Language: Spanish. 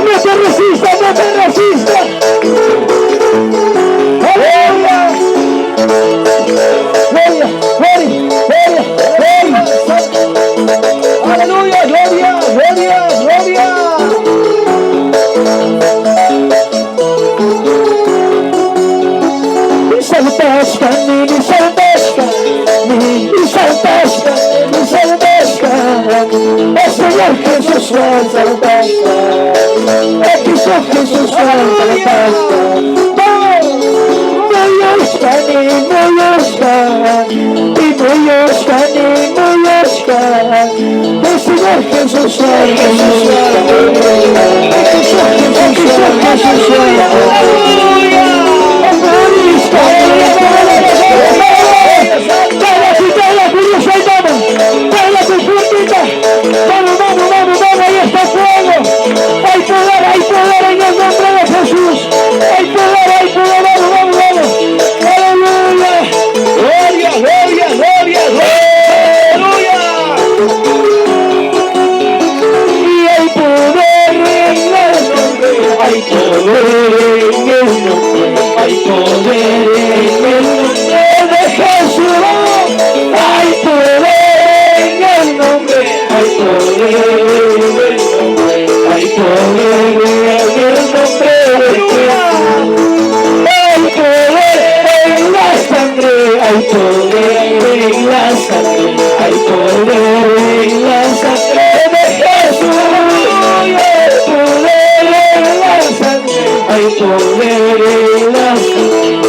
No te resistas. Jesús Santa la Pascua. El Señor Jesús vamos, ahí está fuego. Hay poder en el nombre de Jesús. Hay poder, vamos. Aleluya. Gloria. Y hay poder en el nombre. Hay poder en el nombre. Hay poder en el nombre de Jesús. Hay poder en el nombre. Hay poder en el nombre. Hay poder en el nombre de Jesús. Hay poder en la sangre. Hay poder en la sangre. Hay poder en la sangre de Jesús. Hay poder en la sangre. Hay poder en la sangre.